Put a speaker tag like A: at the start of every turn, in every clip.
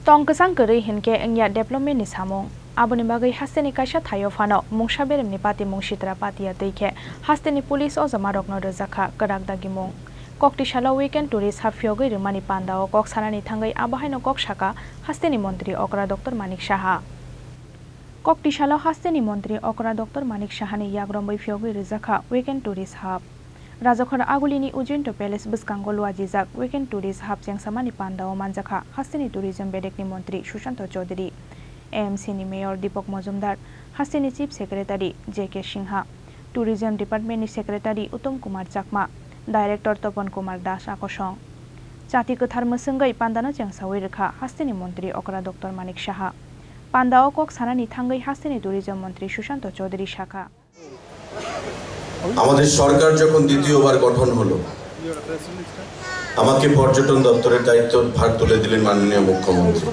A: Tongkasang keri hinke engya development ni samong. Aboni bagai Hasteni kaisa thayo fano mungsa berem ni pati mungshitra patia teike Hasteni police o jamarok no Rwjakha karak dagi mung. Kokstisalo weekend tourist ha Phiyogwi rimani pandao Sahani thangai abahai no Koksaka Hasteni Mantri Okra Dr.Manik Saha. Kokstisalo Hasteni Mantri Okra Dr.Manik Sahani yagrombai Phiyogwi Rwjakha weekend tourist hub. Rwjakha agulini Ujinto Palace Buskango Lwajijak weekend tourist hub jeng samani pandao manjakha Hasteni tourism bedek ni Mantri Sushanto Chaudhary, AMC ni Mayor Deepak Majumdar, Hasteni Chief Secretary J.K. Singha, Tourism Department ni Secretary Uttam Kumar Chakma, Director Tapan Kumar Das Akosong. Chati Kathar Masangai Pandana jeng sawi rekha Hasteni Mantri Okra Dr.Manik Saha. Pandao Sahani thangai Hasteni tourism Mantri Sushanto Chaudhary Shakha.
B: আমাদের সরকার যখন দ্বিতীয়বার গঠন হলো আমাকে পর্যটন দপ্তরের দায়িত্ব ভার তুলে দিলেন মাননীয় মুখ্যমন্ত্রী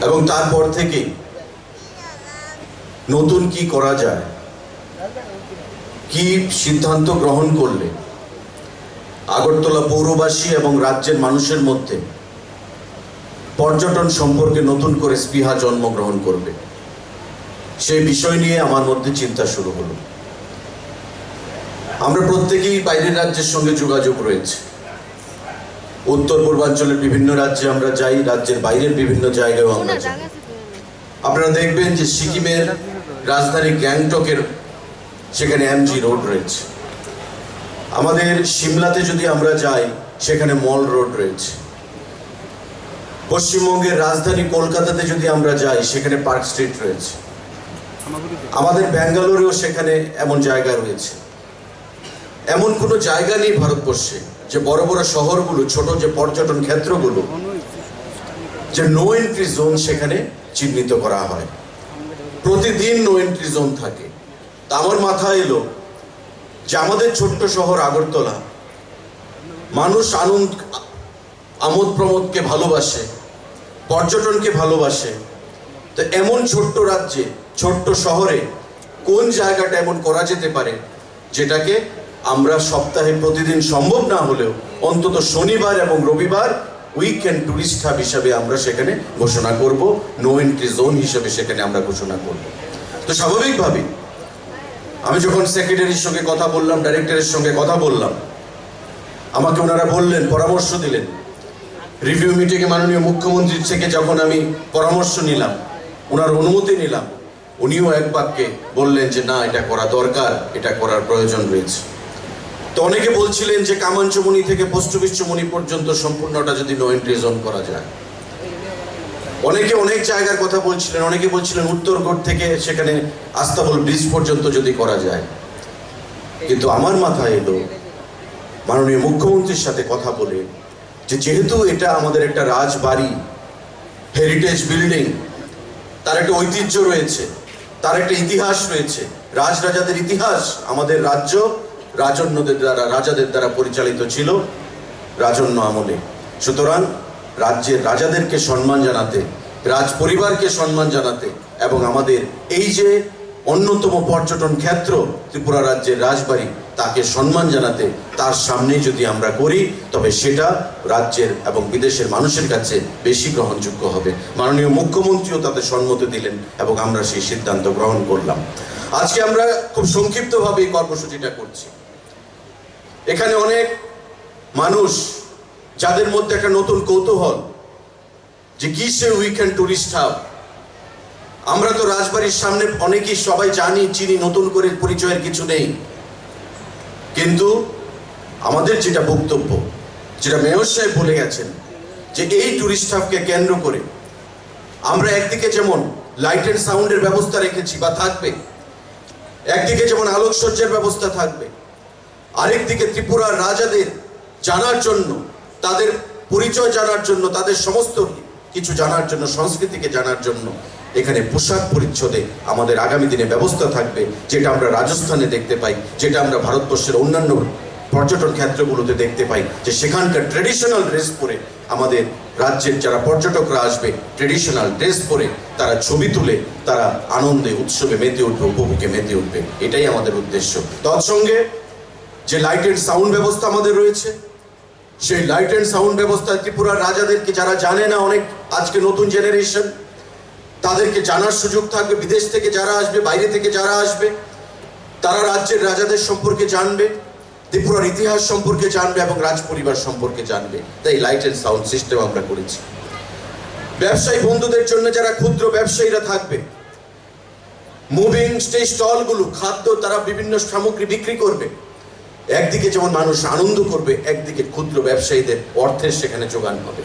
B: এবং তারপর থেকে নতুন কি করা যায় কি সিদ্ধান্ত গ্রহণ করলে আগরতলা পৌরবাসী এবং রাজ্যের মানুষের মধ্যে পর্যটন সম্পর্কে নতুন করে স্পৃহা জন্মগ্রহণ করবে সেই বিষয় নিয়ে আমার মধ্যে চিন্তা শুরু হলো। আমরা প্রত্যেকেই বাইরের রাজ্যের সঙ্গে যোগাযোগ রয়েছে, উত্তর পূর্বাঞ্চলের বিভিন্ন রাজ্যে আমরা যাই, রাজ্যের বাইরের বিভিন্ন জায়গায়ও আমরা যাই। আপনারা দেখবেন যে সিকিমের রাজধানী গ্যাংটকের সেখানে এমজি রোড রয়েছে, আমাদের সিমলাতে যদি আমরা যাই সেখানে মল রোড রয়েছে, পশ্চিমবঙ্গের রাজধানী কলকাতাতে যদি আমরা যাই সেখানে পার্ক স্ট্রিট রয়েছে, আমাদের ব্যাঙ্গালোরেও সেখানে এমন জায়গা রয়েছে। এমন কোনো জায়গা নেই ভারতবর্ষে যে বড় বড় শহরগুলো ছোট যে পর্যটন ক্ষেত্রগুলো যে নো এন্ট্রি জোন সেখানে চিহ্নিত করা হয়, প্রতিদিন নো এন্ট্রি জোন থাকে। তা আমার মাথায় এলো যে আমাদের ছোট্ট শহর আগরতলা, মানুষ আমোদ প্রমোদকে ভালোবাসে, পর্যটনকে ভালোবাসে। তো এমন ছোট্ট রাজ্যে ছোট্ট শহরে কোন জায়গাটা এমন করা যেতে পারে যেটাকে আমরা সপ্তাহে প্রতিদিন সম্ভব না হলেও অন্তত শনিবার এবং রবিবার উইকেন্ড টুরিস্ট হাব হিসাবে আমরা সেখানে ঘোষণা করব, নো এন্ট্রি জোন হিসেবে সেখানে আমরা ঘোষণা করব। তো স্বাভাবিকভাবে আমি যখন সেক্রেটারির সঙ্গে কথা বললাম, ডাইরেক্টরের সঙ্গে কথা বললাম, আমাকে ওনারা বললেন, পরামর্শ দিলেন। রিভিউ মিটিংয়ে মাননীয় মুখ্যমন্ত্রীর থেকে যখন আমি পরামর্শ নিলাম, ওনার অনুমতি নিলাম, উনিও এক বাক্যে বললেন যে না, এটা করা দরকার, এটা করার প্রয়োজন রয়েছে। তো অনেকে বলছিলেন যে কামাঞ্চমণি থেকে পোস্ট অফিস চমনি পর্যন্ত সম্পূর্ণটা যদি নো এন্ট্রি জোন করা যায়। অনেকে অনেক জায়গার কথা বলছিলেন, অনেকে বলছিলেন উত্তরগড় থেকে সেখানে আস্তাবল ব্রিজ পর্যন্ত যদি করা যায়। কিন্তু আমার মাথায় এলো মাননীয় মুখ্যমন্ত্রীর সাথে কথা বলে যে যেহেতু এটা আমাদের একটা রাজবাড়ি, হেরিটেজ বিল্ডিং, তার একটা ঐতিহ্য রয়েছে, তার একটা ইতিহাস রয়েছে, রাজরাজাদের ইতিহাস, আমাদের রাজ্য রাজাদের দ্বারা পরিচালিত ছিল রাজন্য আমলে। সুতরাং রাজ্যের রাজাদেরকে সম্মান জানাতে, রাজ পরিবারকে সম্মান জানাতে এবং আমাদের এই যে অন্যতম পর্যটন ক্ষেত্র ত্রিপুরা রাজ্যের রাজবাড়ি, তাকে সম্মান জানাতে তার সামনে যদি আমরা করি তবে সেটা রাজ্যের এবং বিদেশের মানুষের কাছে বেশি গ্রহণযোগ্য হবে। মাননীয় মুখ্যমন্ত্রীও তাতে সম্মতি দিলেন এবং আমরা সেই সিদ্ধান্ত গ্রহণ করলাম। আজকে আমরা খুব সংক্ষিপ্তভাবে এই কর্মসূচিটা করছি। এখানে অনেক মানুষ যাদের মধ্যে একটা নতুন কৌতূহল যে কি সে উইকেন্ড টুরিস্ট হাব। আমরা তো রাজবাড়ির সামনে অনেকেই সবাই জানি, চিনি, নতুন করে পরিচয়ের কিছু নেই। কিন্তু আমাদের যেটা বক্তব্য, যেটা মেয়র সাহেব বলে গেছেন, যে এই টুরিস্ট হাবকে কেন্দ্র করে আমরা একদিকে যেমন লাইট অ্যান্ড সাউন্ডের ব্যবস্থা রেখেছি বা থাকবে, একদিকে যেমন আলোকসজ্জার ব্যবস্থা থাকবে, আরেকদিকে ত্রিপুরার রাজাদের জানার জন্য, তাদের পরিচয় জানার জন্য, তাদের সমস্ত কিছু জানার জন্য, সংস্কৃতিকে জানার জন্য এখানে পোশাক পরিচ্ছদে আমাদের আগামী দিনে ব্যবস্থা থাকবে, যেটা আমরা রাজস্থানে দেখতে পাই, যেটা আমরা ভারতবর্ষের অন্যান্য পর্যটন ক্ষেত্রগুলোতে দেখতে পাই, যে সেখানকার ট্রেডিশনাল ড্রেস পরে আমাদের রাজ্যের যারা পর্যটকরা আসবে ট্রেডিশনাল ড্রেস পরে তারা ছবি তুলে তারা আনন্দে উৎসবে মেতে উঠবে, উপভোগে মেতে উঠবে। এটাই আমাদের উদ্দেশ্য। তৎসঙ্গে যে লাইট এন্ড সাউন্ড ব্যবস্থা আমাদের রয়েছে, সেই লাইট অ্যান্ড সাউন্ড ব্যবস্থা ত্রিপুরার রাজাদেরকে যারা জানে না, অনেক আজকে নতুন জেনারেশন, তাদেরকে জানার সুযোগ থাকবে। বিদেশ থেকে যারা আসবে, বাইরে থেকে যারা আসবে, তারা রাজ্যের রাজাদের সম্পর্কে জানবে, ত্রিপুরার ইতিহাস সম্পর্কে জানবে এবং রাজ পরিবার সম্পর্কে জানবে। তাই লাইট অ্যান্ড সাউন্ড সিস্টেম আমরা করেছি। ব্যবসায়ী বন্ধুদের জন্য যারা ক্ষুদ্র ব্যবসায়ীরা থাকবে, মুভিং স্টলগুলো, খাদ্য, তারা বিভিন্ন সামগ্রী বিক্রি করবে। একদিকে যেমন মানুষ আনন্দ করবে, একদিকে ক্ষুদ্র ব্যবসায়ীদের অর্থের সেখানে যোগান হবে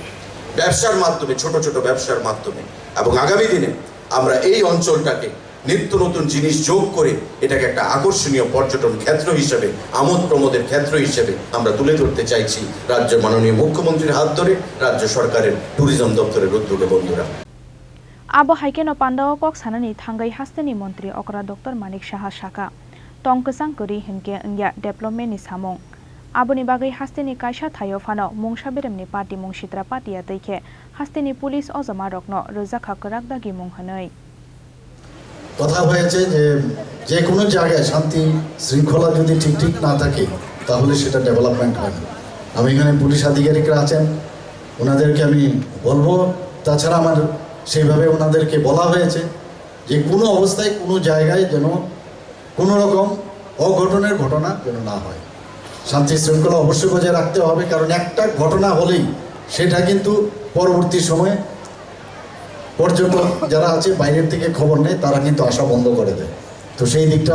B: ব্যবসার মাধ্যমে, ছোট ছোট ব্যবসার মাধ্যমে। এবং আগামী দিনে আমরা এই অঞ্চলটাকে নিত্য নতুন জিনিস যোগ করে এটাকে একটা আকর্ষণীয় পর্যটন ক্ষেত্র হিসেবে, আমোদ প্রমোদের ক্ষেত্র হিসেবে আমরা তুলে ধরতে চাইছি, রাজ্যের মাননীয় মুখ্যমন্ত্রীর হাত ধরে, রাজ্য সরকারের ট্যুরিজম দপ্তরের উদ্যোগে। বন্ধুরা,
A: আবো হাইকেন পান্ডাও কক সানানি থাঙ্গাই হাস্তেনি মন্ত্রী অকরা Dr.Manik সাহা শাখা টংকসাং করি হিনকে ইয়া ডেভেলপমেন্ট नि सामों आबोनि बागै हास्तेनि कायसा थायो फानो मुंसा बेरेमनि पार्टी मुंसित्रा पार्टीया दैखे हास्तेनि पुलिस अजमा रकनो Rwjakha कराकदागि मुं हनै
C: কথা হয়েছে যে কোনো জায়গায় শান্তি শৃঙ্খলা যদি ঠিক না থাকে তাহলে সেটা ডেভেলপমেন্ট হয় না। আমি এখানে পুলিশ আধিকারিকরা আছেন, ওনাদেরকে আমি বলবো। তাছাড়া আমার সেইভাবে ওনাদেরকে বলা হয়েছে যে কোনো অবস্থায় কোনো জায়গায় যেন কোনো রকম অঘটনের ঘটনা যেন না হয়। শান্তি শৃঙ্খলা অবশ্যই বজায় রাখতে হবে, কারণ একটা ঘটনা হলেই সেটা কিন্তু পরবর্তী সময়ে পর্যটক যারা আছে বাইরের থেকে খবর নেয়, তারা কিন্তু আসা বন্ধ করে দেয়। তো সেই দিকটা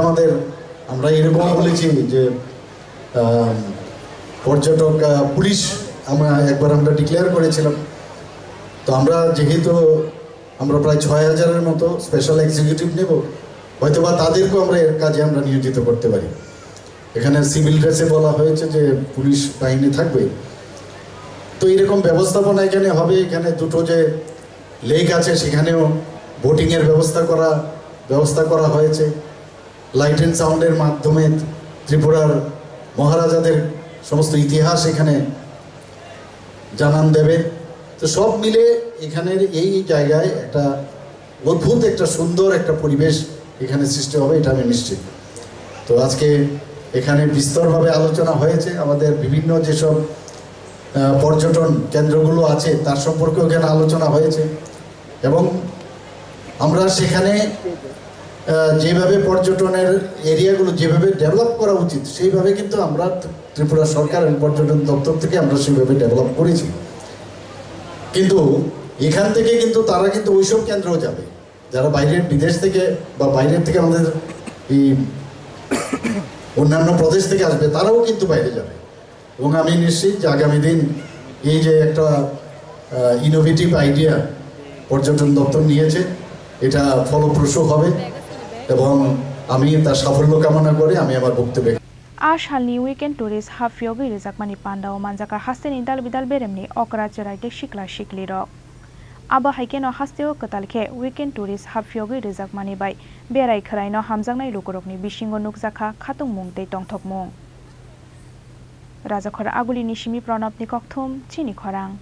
C: আমরা এরকম বলেছি যে পর্যটক পুলিশ আমরা ডিক্লেয়ার করেছিলাম। তো আমরা যেহেতু প্রায় 6000-এর মতো স্পেশাল এক্সিকিউটিভ নেব, হয়তোবা তাদেরকেও আমরা এর কাজে আমরা নিয়োজিত করতে পারি। এখানে সিভিল ড্রেসে বলা হয়েছে যে পুলিশ বাহিনী থাকবে। তো এরকম ব্যবস্থাপনা এখানে হবে। এখানে দুটো যে লেক আছে সেখানেও বোটিংয়ের ব্যবস্থা করা হয়েছে। লাইট অ্যান্ড সাউন্ডের মাধ্যমে ত্রিপুরার মহারাজাদের সমস্ত ইতিহাস এখানে জানান দেবে। তো সব মিলে এখানের এই জায়গায় একটা অদ্ভুত একটা সুন্দর একটা পরিবেশ এখানে সৃষ্টি হবে, এটা আমি নিশ্চিত। তো আজকে এখানে বিস্তরভাবে আলোচনা হয়েছে। আমাদের বিভিন্ন যেসব পর্যটন কেন্দ্রগুলো আছে তার সম্পর্কেও এখানে আলোচনা হয়েছে এবং আমরা সেখানে যেভাবে পর্যটনের এরিয়াগুলো যেভাবে ডেভেলপ করা উচিত সেইভাবে কিন্তু আমরা ত্রিপুরা সরকার এবং পর্যটন দপ্তর থেকে আমরা সেইভাবে ডেভেলপ করেছি। কিন্তু এখান থেকে কিন্তু তারা কিন্তু ওইসব কেন্দ্রেও যাবে যারা বিদেশ থেকে বা বাইরের থেকে আমাদের এই অন্যান্য প্রদেশ থেকে আসবে, তারাও কিন্তু বাইরে যাবে। এবং আমি নিশ্চিত যে আগামী দিন এই যে একটা ইনোভেটিভ আইডিয়া পর্যটন দপ্তর নিয়েছে, এটা ফলপ্রসূ হবে এবং আমি তার সাফল্য কামনা করে আমি আমার বক্তব্য
A: Ash halni weekend tourist Phiyogwi Rwjakmani pandao manjaka Hasteni dal bidal beremni Okra cheraite shikla shikli rok aba haikeno hasteo katalkhe weekend tourist Phiyogwi Rwjakmani bai berai kharaino hamjangnai lukorokni bisingo Rwjakha khatung mungtei tongthok mung Rwjakha aguli nishimi pranabni kokthum Chini Khorang